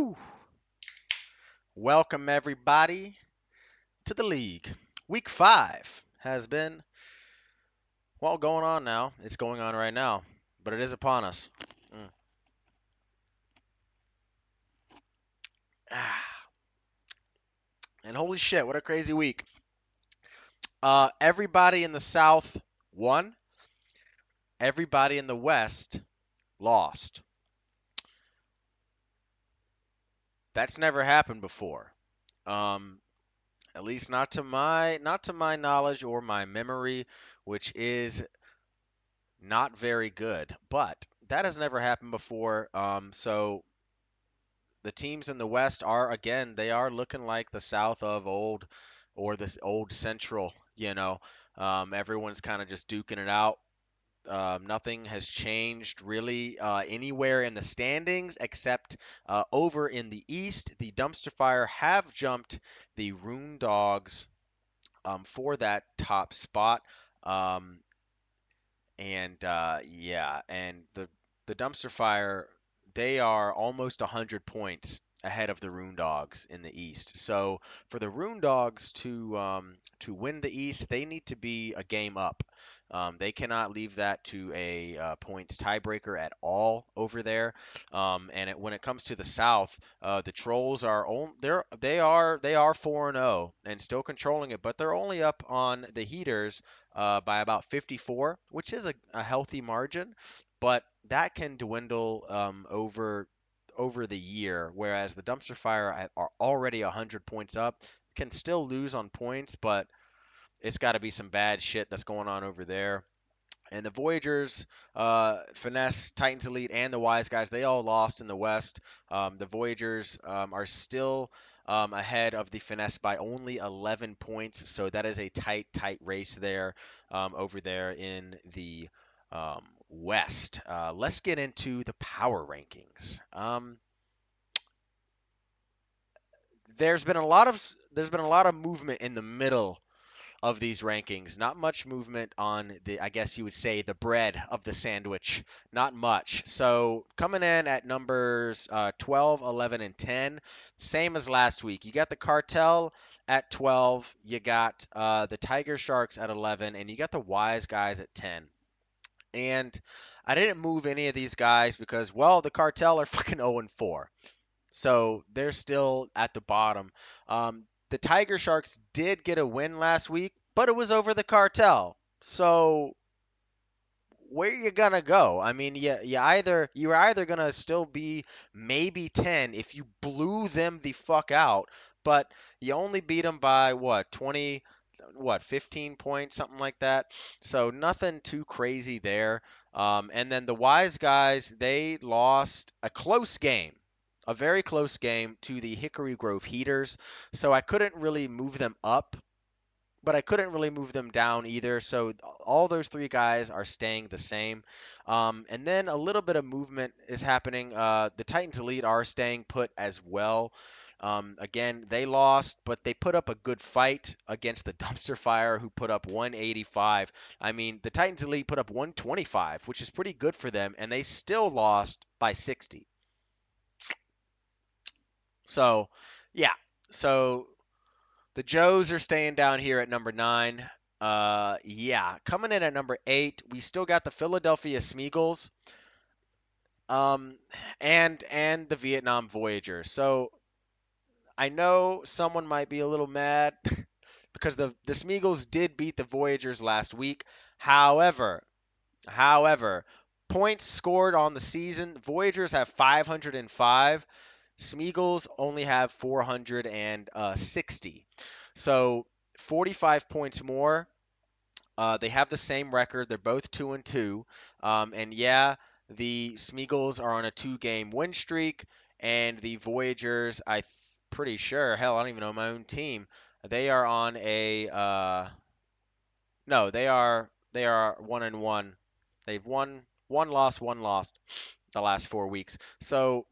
Woo! Welcome everybody to the league. Week 5 has been going on now. It's going on right now, but it is upon us. Mm. Ah, and holy shit, what a crazy week. Everybody in the South won. Everybody in the West lost. That's never happened before. Um, at least not to my knowledge or my memory, which is not very good. But that has never happened before. So the teams in the West are again, they are looking like the South of old or this old Central. Everyone's kind of just duking it out. Nothing has changed really anywhere in the standings except over in the East. The Dumpster Fire have jumped the Rune Dogs for that top spot. Um, and the Dumpster Fire, they are almost 100 points ahead of the Rune Dogs in the East. So for the Rune Dogs to win the East, they need to be a game up. They cannot leave that to a points tiebreaker at all over there. When it comes to the South, the Trolls are they are 4-0 and still controlling it, but they're only up on the Heaters by about 54, which is a healthy margin, but that can dwindle over the year. Whereas the Dumpster Fire are already 100 points up, can still lose on points, but it's got to be some bad shit that's going on over there. And the Voyagers, Finesse, Titans Elite, and the Wise Guys, they all lost in the West. The Voyagers are still ahead of the Finesse by only 11 points, so that is a tight race there over there in the West. Let's get into the power rankings. There's been a lot of movement in the middle of these rankings. Not much movement on I guess you would say, the bread of the sandwich. Not much. So coming in at numbers 12, 11, and 10, same as last week. You got the Cartel at 12, you got the Tiger Sharks at 11, and you got the Wise Guys at 10. And I didn't move any of these guys because, well, the Cartel are fucking 0 and 4. So they're still at the bottom. The Tiger Sharks did get a win last week, but it was over the Cartel. So where you gonna go? I mean, you're either gonna still be maybe 10 if you blew them the fuck out, but you only beat them by what, 20, what, 15 points, something like that. So nothing too crazy there. And then the Wise Guys, they lost a close game. A very close game to the Hickory Grove Heaters. So I couldn't really move them up, but I couldn't really move them down either. So all those three guys are staying the same. And then a little bit of movement is happening. The Titans Elite are staying put as well. Again, they lost, but they put up a good fight against the Dumpster Fire, who put up 185. I mean, the Titans Elite put up 125, which is pretty good for them, and they still lost by 60. So, yeah. So the Joes are staying down here at number 9. Yeah, coming in at number 8, we still got the Philadelphia Smeagol's, um, and the Vietnam Voyager. So I know someone might be a little mad because the Smeagol's did beat the Voyagers last week. However, however, points scored on the season, Voyagers have 505. Smeagol's only have 460. So 45 points more. They have the same record. They're both 2-2. And yeah, the Smeagol's are on a 2-game win streak, and the Voyagers, pretty sure, hell, I don't even know my own team. They are on a no, they are 1-1. They've won one lost the last 4 weeks. So,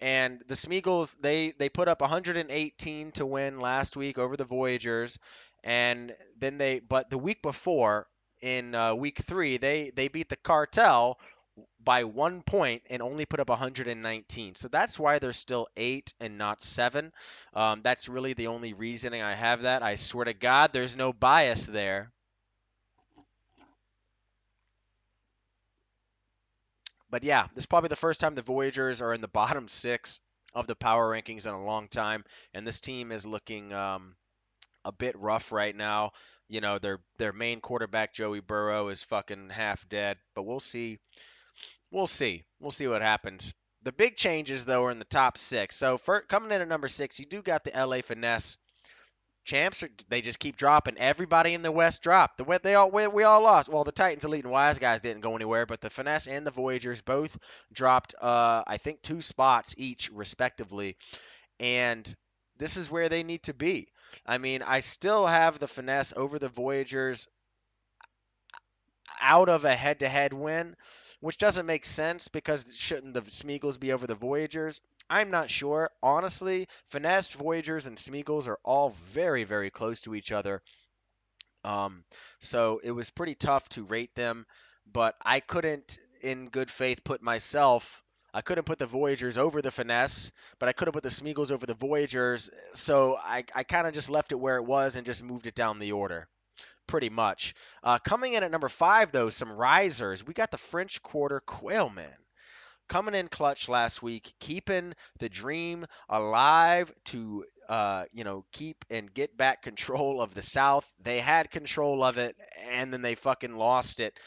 and the Smeagol's, they put up 118 to win last week over the Voyagers, and then but the week before in week 3 they beat the Cartel by 1 point and only put up 119. So that's why they're still 8 and not 7. That's really the only reasoning I have that. I swear to God, there's no bias there. But yeah, this is probably the first time the Voyagers are in the bottom 6 of the power rankings in a long time, and this team is looking a bit rough right now. You know, their main quarterback Joey Burrow is fucking half dead, but we'll see. We'll see. We'll see what happens. The big changes though are in the top 6. So for coming in at number 6, you do got the LA Finesse. Champs, they just keep dropping. Everybody in the West dropped. We all lost. Well, the Titans, Elite, and Wise guys didn't go anywhere, but the Finesse and the Voyagers both dropped. I think 2 spots each, respectively. And this is where they need to be. I mean, I still have the Finesse over the Voyagers out of a head-to-head win, which doesn't make sense because shouldn't the Smeagol's be over the Voyagers? I'm not sure. Honestly, Finesse, Voyagers, and Smeagol's are all very, very close to each other. Um, so it was pretty tough to rate them, but I couldn't, in good faith, I couldn't put the Voyagers over the Finesse, but I could have put the Smeagol's over the Voyagers. So I kind of just left it where it was and just moved it down the order pretty much. Coming in at number 5, though, some risers. We got the French Quarter Quailmen coming in clutch last week, keeping the dream alive to keep and get back control of the South. They had control of it, and then they fucking lost it.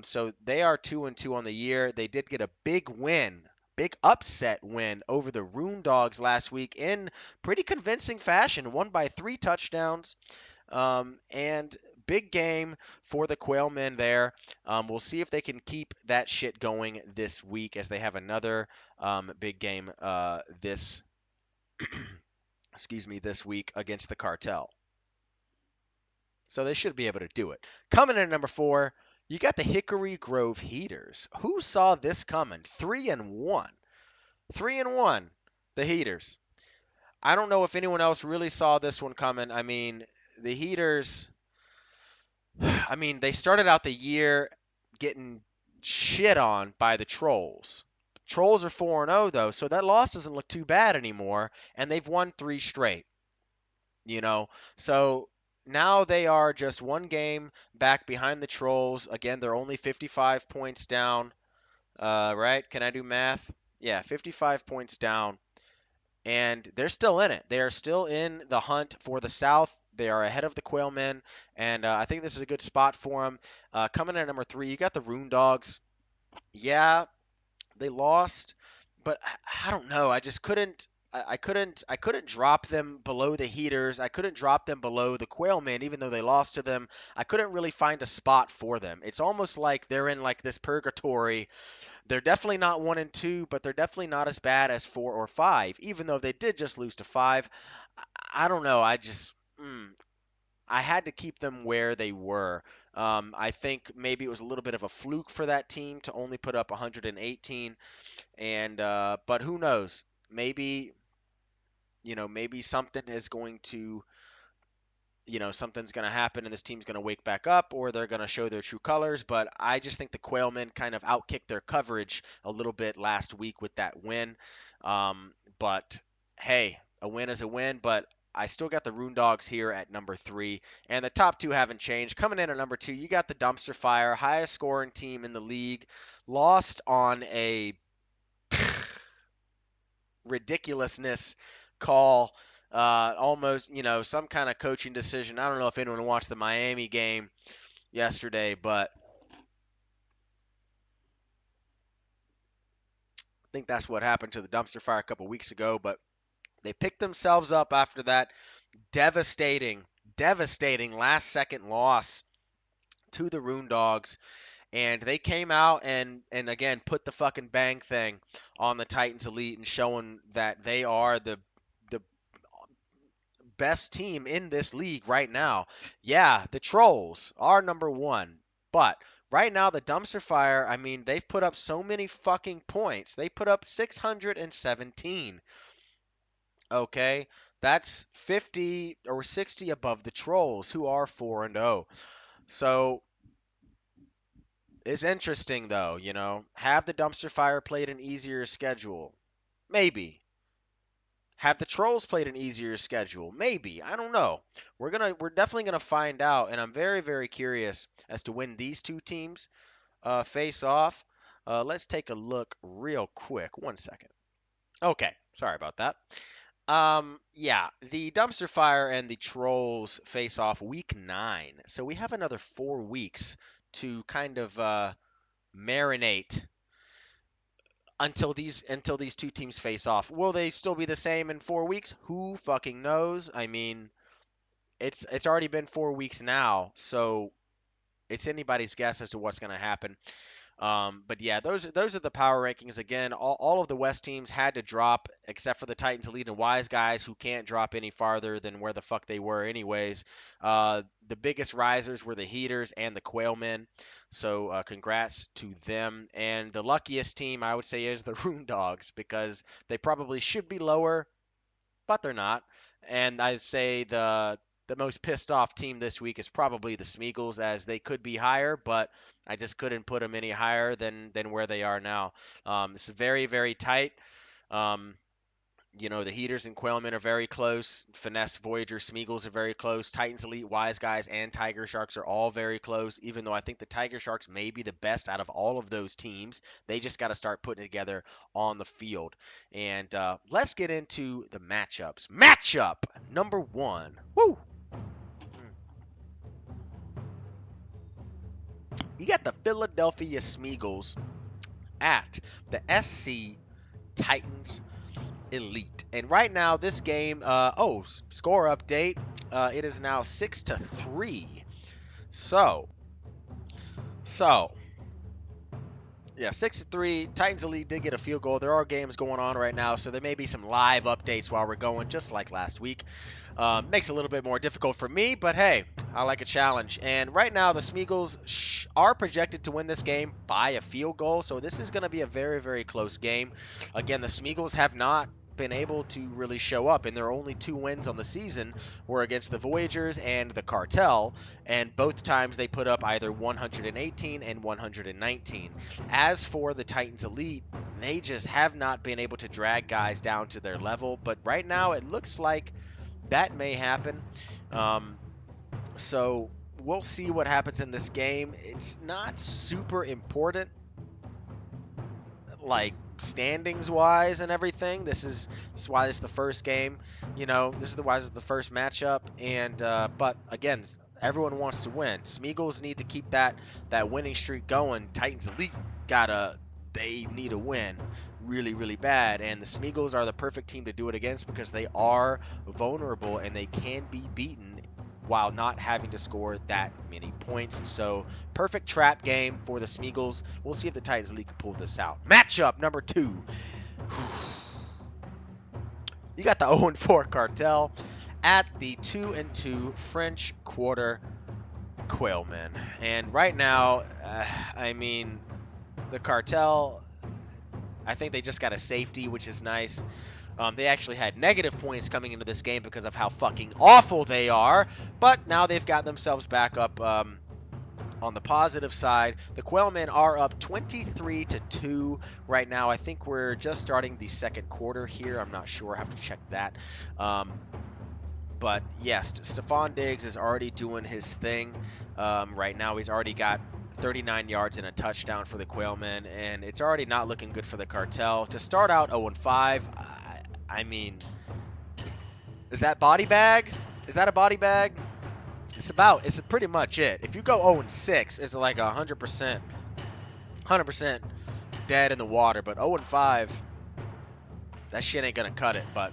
So they are 2-2 on the year. They did get a big win. Big upset win over the Rune Dogs last week in pretty convincing fashion. Won by 3 touchdowns. And big game for the Quailmen there. We'll see if they can keep that shit going this week as they have another big game this this week against the Cartel. So they should be able to do it. Coming in at number 4, you got the Hickory Grove Heaters. Who saw this coming? 3-1. 3-1. The Heaters. I don't know if anyone else really saw this one coming. I mean, the Heaters, I mean, they started out the year getting shit on by the Trolls. Trolls are 4-0 though, so that loss doesn't look too bad anymore, and they've won 3 straight, you know. So now they are just one game back behind the Trolls. Again, they're only 55 points down. Right? Can I do math? Yeah, 55 points down, and they're still in it. They are still in the hunt for the South. They are ahead of the Quailmen, and I think this is a good spot for them. Coming in at number 3, you got the Rune Dogs. Yeah, they lost, but I don't know. I just couldn't. I couldn't drop them below the Heaters. I couldn't drop them below the Quailmen, even though they lost to them. I couldn't really find a spot for them. It's almost like they're in like this purgatory. They're definitely not 1-2, but they're definitely not as bad as 4 or 5, even though they did just lose to 5. I don't know. I had to keep them where they were. I think maybe it was a little bit of a fluke for that team to only put up 118, and but who knows? Maybe maybe something is going to something's going to happen and this team's going to wake back up or they're going to show their true colors. But I just think the Quailmen kind of outkicked their coverage a little bit last week with that win. But hey, a win is a win. But I still got the Rune Dogs here at number 3, and the top 2 haven't changed. Coming in at number 2, you got the Dumpster Fire, highest scoring team in the league, lost on a ridiculousness call, almost, some kind of coaching decision. I don't know if anyone watched the Miami game yesterday, but I think that's what happened to the Dumpster Fire a couple weeks ago. But they picked themselves up after that devastating last second loss to the Rune Dogs. And they came out and again put the fucking bang thing on the Titans Elite and showing that they are the best team in this league right now. Yeah, the Trolls are number 1, but right now the Dumpster Fire, I mean, they've put up so many fucking points. They put up 617. Okay? That's 50 or 60 above the Trolls who are 4-0. So, It's interesting though, you know. Have the dumpster fire played an easier schedule? Maybe. Have the Trolls played an easier schedule? Maybe. I don't know. We're definitely gonna find out, and I'm very very curious as to when these two teams face off. Let's take a look real quick. 1 second. Okay, sorry about that. Yeah, the dumpster fire and the Trolls face off week 9, so we have another 4 weeks to kind of marinate until these two teams face off. Will they still be the same in 4 weeks? Who fucking knows? I mean, it's already been 4 weeks now, so it's anybody's guess as to what's going to happen. But yeah, those are the power rankings. Again, all of the West teams had to drop except for the Titans, Elite, and Wise guys who can't drop any farther than where the fuck they were anyways. The biggest risers were the Heaters and the Quailmen. So congrats to them. And the luckiest team I would say is the Rune Dogs because they probably should be lower, but they're not. And I'd say the most pissed off team this week is probably the Smeagol's, as they could be higher, but I just couldn't put them any higher than where they are now. It's very very tight. Um, you know, the Heaters and Quailmen are very close. Finesse, Voyager, Smeagol's are very close. Titans, Elite, Wise Guys, and Tiger Sharks are all very close, even though I think the Tiger Sharks may be the best out of all of those teams. They just got to start putting it together on the field. And let's get into the matchups. Matchup number 1. Woo! You got the Philadelphia Smeagol's at the SC Titans Elite. And right now, this game, score update. It is now 6-3. So, yeah, 6-3. Titans Elite did get a field goal. There are games going on right now, so there may be some live updates while we're going, just like last week. Makes it a little bit more difficult for me, but hey, I like a challenge. And right now, the Smeagol's are projected to win this game by a field goal, so this is going to be a very, very close game. Again, the Smeagol's have not been able to really show up, and their only 2 wins on the season were against the Voyagers and the Cartel, and both times they put up either 118 and 119. As for the Titans Elite, they just have not been able to drag guys down to their level, but right now it looks like that may happen. So we'll see what happens in this game. It's not super important, like standings wise and everything. This is why this is the first game. You know, this is why this is the first matchup. And but again, everyone wants to win. Smeagol's need to keep that winning streak going. Titans Elite they need a win really, really bad. And the Smeagol's are the perfect team to do it against because they are vulnerable and they can be beaten while not having to score that many points. So perfect trap game for the Smeagol's. We'll see if the Titans Elite can pull this out. Matchup number 2. You got the 0-4 Cartel at the 2-2 French Quarter Quailmen. And right now, I mean, the Cartel, I think they just got a safety, which is nice. They actually had negative points coming into this game because of how fucking awful they are, but now they've got themselves back up on the positive side. The Quailmen are up 23-2 right now. I think we're just starting the second quarter here. I'm not sure. I have to check that. But yes, Stephon Diggs is already doing his thing right now. He's already got 39 yards and a touchdown for the Quailmen, and it's already not looking good for the Cartel. To start out 0-5, I mean, is that body bag? Is that a body bag? It's pretty much it. If you go 0-6, it's like 100% dead in the water. But 0-5, that shit ain't gonna cut it. But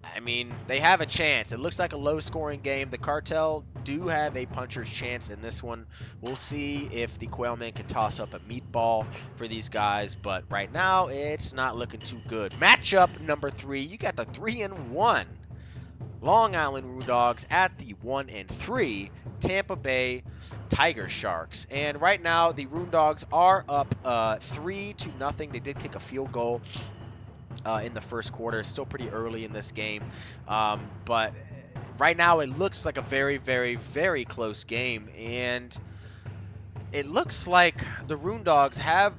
I mean, they have a chance. It looks like a low-scoring game. The Cartel do have a puncher's chance in this one. We'll see if the Quailmen can toss up a meatball for these guys, but right now, it's not looking too good. Matchup number 3, you got the 3-1 Long Island Rune Dogs at the 1-3 Tampa Bay Tiger Sharks. And right now, the Rune Dogs are up 3-0. They did kick a field goal in the first quarter. Still pretty early in this game, but right now it looks like a very, very, very close game. And it looks like the Roondogs have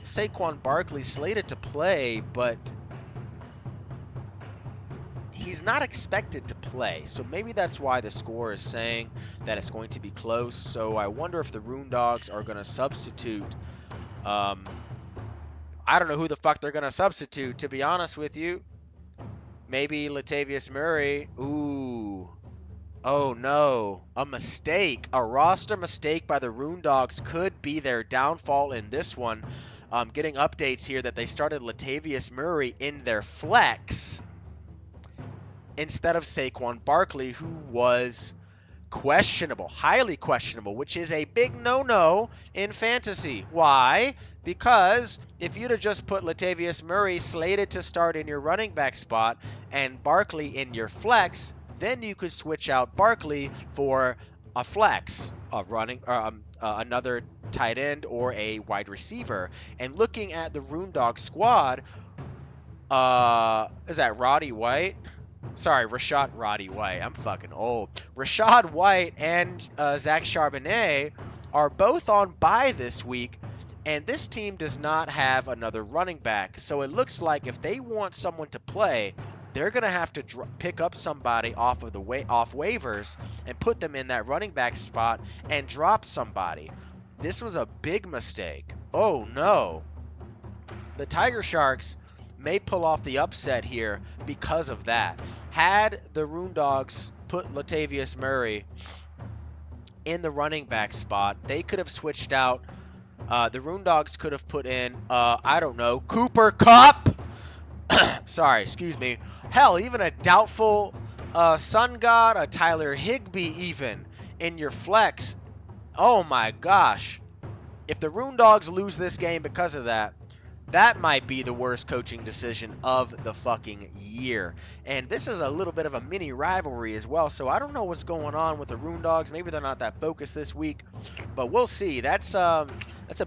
Saquon Barkley slated to play, but he's not expected to play. So maybe that's why the score is saying that it's going to be close. So I wonder if the Roondogs are going to substitute. I don't know who the fuck they're going to substitute, to be honest with you. Maybe Latavius Murray. Ooh. Oh no, a mistake, a roster mistake by the Roondogs could be their downfall in this one. Getting updates here that they started Latavius Murray in their flex instead of Saquon Barkley, who was questionable, highly questionable, which is a big no-no in fantasy. Why? Because if you'd have just put Latavius Murray slated to start in your running back spot and Barkley in your flex, then you could switch out Barkley for a flex of running another tight end or a wide receiver. And looking at the Roondog squad, is that Roddy White? Sorry, Roddy White. I'm fucking old. Rachaad White and Zach Charbonnet are both on bye this week, and this team does not have another running back. So it looks like if they want someone to play, they're going to have to pick up somebody off waivers and put them in that running back spot and drop somebody. This was a big mistake. Oh no. The Tiger Sharks may pull off the upset here because of that. Had the Roondogs put Latavius Murray in the running back spot, they could have switched out. The Roondogs could have put in, I don't know, Cooper Kupp. Sorry, excuse me. Hell, even a doubtful Sun God, a Tyler Higbee even in your flex. Oh my gosh. If the Roondogs lose this game because of that, that might be the worst coaching decision of the fucking year. And this is a little bit of a mini rivalry as well, so I don't know what's going on with the Roondogs. Maybe they're not that focused this week, but we'll see. That's a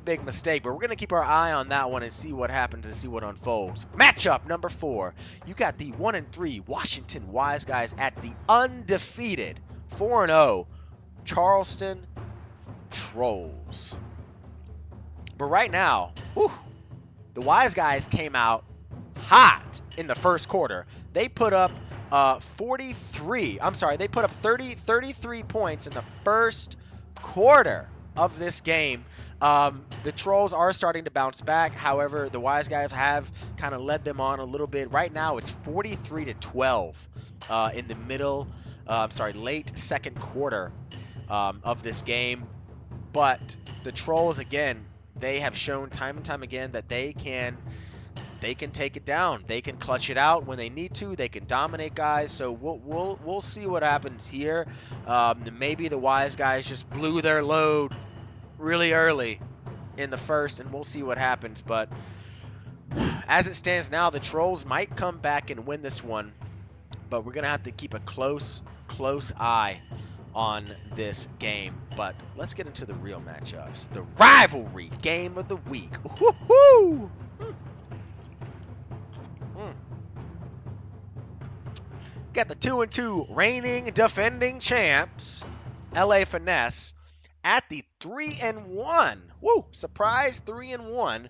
big mistake, but we're going to keep our eye on that one and see what happens and see what unfolds. Matchup number 4. You got the 1-3 Washington Wise Guys at the undefeated 4-0 Charleston Trolls. But right now, the Wise Guys came out hot in the first quarter. They put up 33 points in the first quarter of this game. The Trolls are starting to bounce back. However, the Wise Guys have kind of led them on a little bit. Right now, it's 43-12 in the late second quarter of this game. But the Trolls, again, they have shown time and time again that they can take it down. They can clutch it out when they need to. They can dominate guys. So we'll see what happens here. Maybe the Wise Guys just blew their load really early in the first, and we'll see what happens. But as it stands now, the Trolls might come back and win this one, but we're gonna have to keep a close eye on this game. But let's get into the real matchups. The rivalry game of the week. Woo-hoo! Got the 2-2 reigning defending champs, LA Finesse, at the 3-1. Woo! Surprise 3-1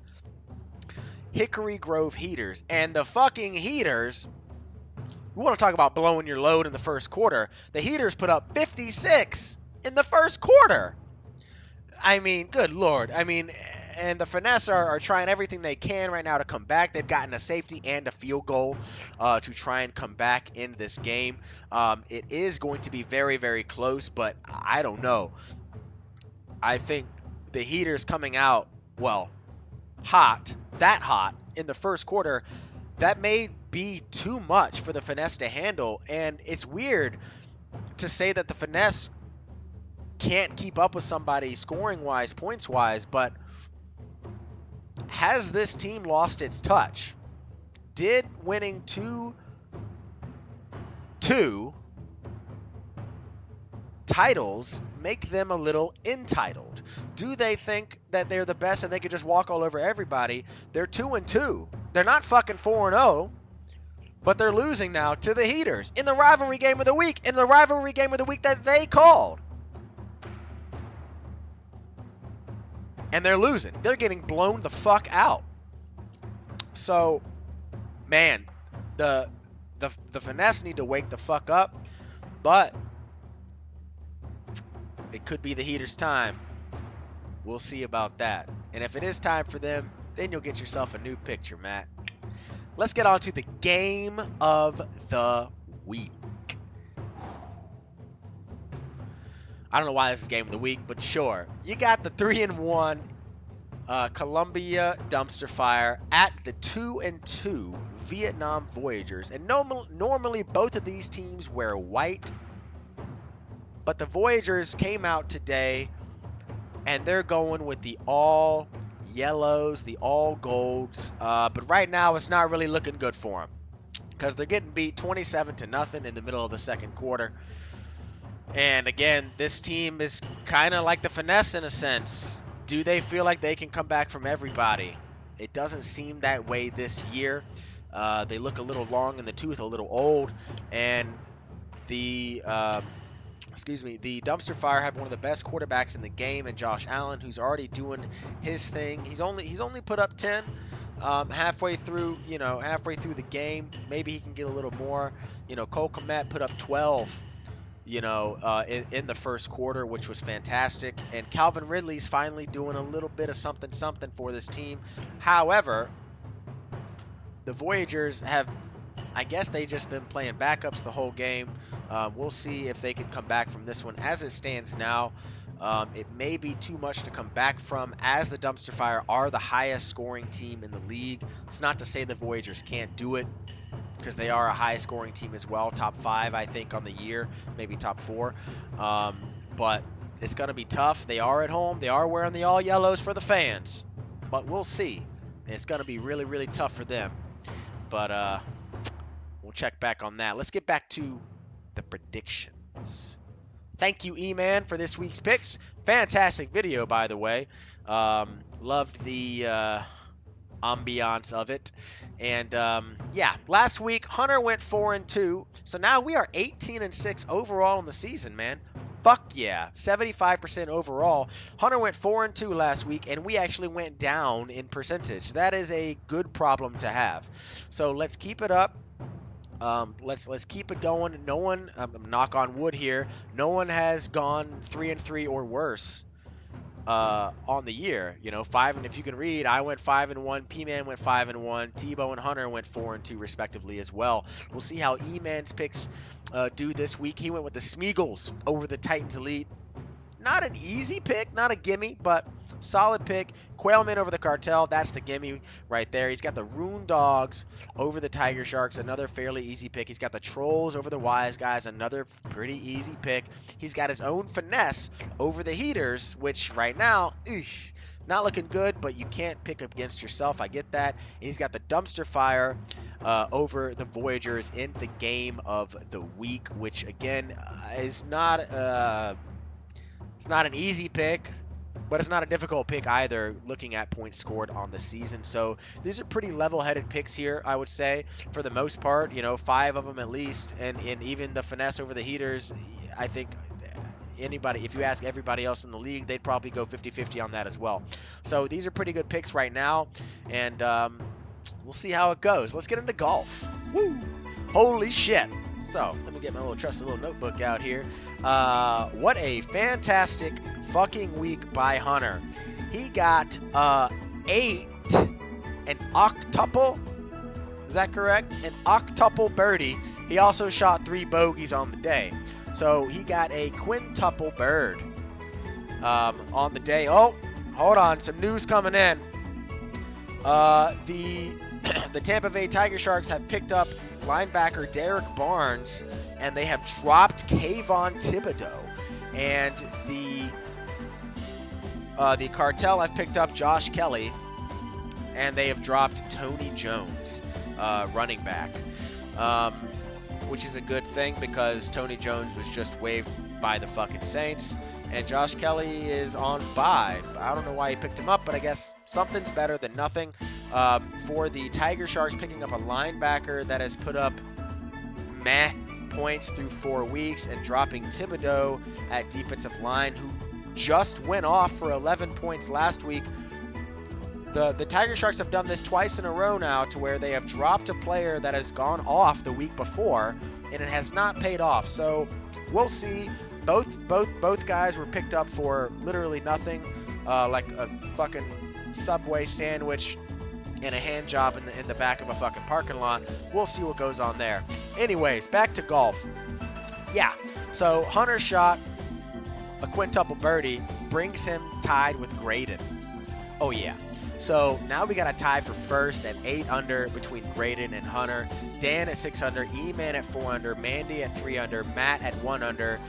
Hickory Grove Heaters. And the fucking Heaters, we want to talk about blowing your load in the first quarter. The Heaters put up 56 in the first quarter. I mean, good Lord. I mean, and the Finesse are trying everything they can right now to come back. They've gotten a safety and a field goal to try and come back in this game. It is going to be very, very close, but I don't know. I think the Heaters coming out, hot in the first quarter, that may be too much for the Finesse to handle. And it's weird to say that the Finesse can't keep up with somebody scoring-wise, points-wise, but has this team lost its touch? Did winning 2 titles make them a little entitled? Do they think that they're the best and they could just walk all over everybody? They're 2-2. They're not fucking 4-0, but they're losing now to the Heaters in the rivalry game of the week, that they called. and they're losing. They're getting blown the fuck out. So, man, the Finesse need to wake the fuck up, but it could be the Heaters' time. We'll see about that. And if it is time for them, then you'll get yourself a new picture, Matt. Let's get on to the game of the week. I don't know why this is game of the week, but sure. You got the 3-1 Columbia Dumpster Fire at the 2-2 Vietnam Voyagers. And normally both of these teams wear white, but the Voyagers came out today and they're going with the all yellows, the all golds. But right now it's not really looking good for them because they're getting beat 27-0 in the middle of the second quarter. And again, this team is kind of like the Finesse in a sense. Do they feel like they can come back from everybody? It doesn't seem that way this year. They look a little long in the tooth, a little old. And the Dumpster Fire have one of the best quarterbacks in the game, and Josh Allen, who's already doing his thing. He's only put up 10 halfway through the game. Maybe he can get a little more. Cole Kmet put up 12. In the first quarter, which was fantastic. And Calvin Ridley's finally doing a little bit of something for this team. However, the Voyagers have, I guess they just been playing backups the whole game. We'll see if they can come back from this one. As it stands now, it may be too much to come back from, as the Dumpster Fire are the highest scoring team in the league. It's not to say the Voyagers can't do it, because they are a high-scoring team as well, top 5, I think, on the year, maybe top 4. But it's going to be tough. They are at home. They are wearing the all-yellows for the fans. But we'll see. It's going to be really, really tough for them. But we'll check back on that. Let's get back to the predictions. Thank you, E-Man, for this week's picks. Fantastic video, by the way. Loved the ambiance of it. And yeah, last week Hunter went 4-2, so now we are 18-6 overall in the season, man. Fuck yeah, 75% overall. Hunter went 4-2 last week, and we actually went down in percentage. That is a good problem to have. So let's keep it up. Let's keep it going. No one, knock on wood here, no one has gone 3-3 or worse on the year. 5, and if you can read, I went 5-1, P-Man went 5-1, Tebow and Hunter went 4-2 respectively as well. We'll see how E-Man's picks do this week. He went with the Smeagol's over the Titans Elite. Not an easy pick, not a gimme, but solid pick. Quailman over the Cartel, that's the gimme right there. He's got the Rune Dogs over the Tiger Sharks, another fairly easy pick. He's got the Trolls over the Wise Guys, another pretty easy pick. He's got his own Finesse over the Heaters, which right now, not looking good, but you can't pick against yourself. I get that. And he's got the Dumpster Fire over the Voyagers in the game of the week, which again is not it's not an easy pick, but it's not a difficult pick either, looking at points scored on the season. So these are pretty level-headed picks here, I would say, for the most part. 5 of them at least, and even the Finesse over the Heaters, I think anybody, if you ask everybody else in the league, they'd probably go 50-50 on that as well. So these are pretty good picks right now, and we'll see how it goes. Let's get into golf. Woo! Holy shit! So let me get my trusty little notebook out here. What a fantastic fucking week by Hunter. He got 8, an octuple. Is that correct? An octuple birdie. He also shot 3 bogeys on the day. So he got a quintuple bird on the day. Oh, hold on. Some news coming in. The Tampa Bay Tiger Sharks have picked up linebacker Derek Barnes, and they have dropped Kayvon Thibodeau. And the Cartel have picked up Josh Kelly, and they have dropped Tony Jones, running back, which is a good thing because Tony Jones was just waived by the fucking Saints, and Josh Kelly is on bye. I don't know why he picked him up, but I guess something's better than nothing. For the Tiger Sharks, picking up a linebacker that has put up meh points through 4 weeks, and dropping Thibodeau at defensive line, who just went off for 11 points last week. The Tiger Sharks have done this twice in a row now, to where they have dropped a player that has gone off the week before, and it has not paid off. So we'll see. Both guys were picked up for literally nothing, like a fucking Subway sandwich and a hand job in the back of a fucking parking lot. We'll see what goes on there. Anyways, back to golf. Yeah, so Hunter shot a quintuple birdie, brings him tied with Graydon. Oh yeah. So now we got a tie for first at 8 under between Graydon and Hunter. Dan at 6 under, E-Man at 4 under, Mandy at 3 under, Matt at 1 under,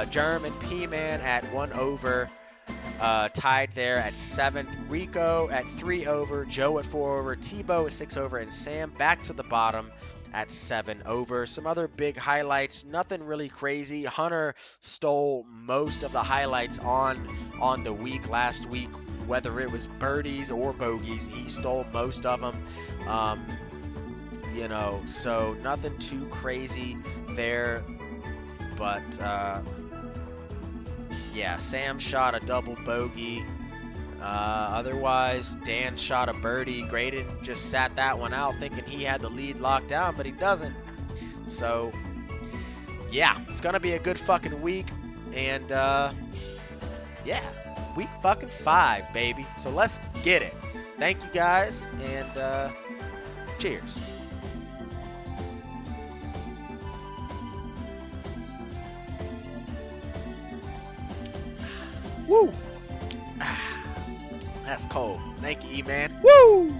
Germ and P-Man at 1 over, tied there at 7th. Rico at 3 over, Joe at 4 over, Tebow at 6 over, and Sam back to the bottom at 7 over. Some other big highlights, nothing really crazy. Hunter stole most of the highlights on the week last week. Whether it was birdies or bogeys, he stole most of them. So nothing too crazy there. But, yeah, Sam shot a double bogey. Otherwise, Dan shot a birdie. Graydon just sat that one out thinking he had the lead locked down, but he doesn't. So, yeah, it's going to be a good fucking week. And, yeah. Week fucking 5, baby. So let's get it. Thank you guys, and cheers. Woo! That's cold. Thank you, E-Man. Woo!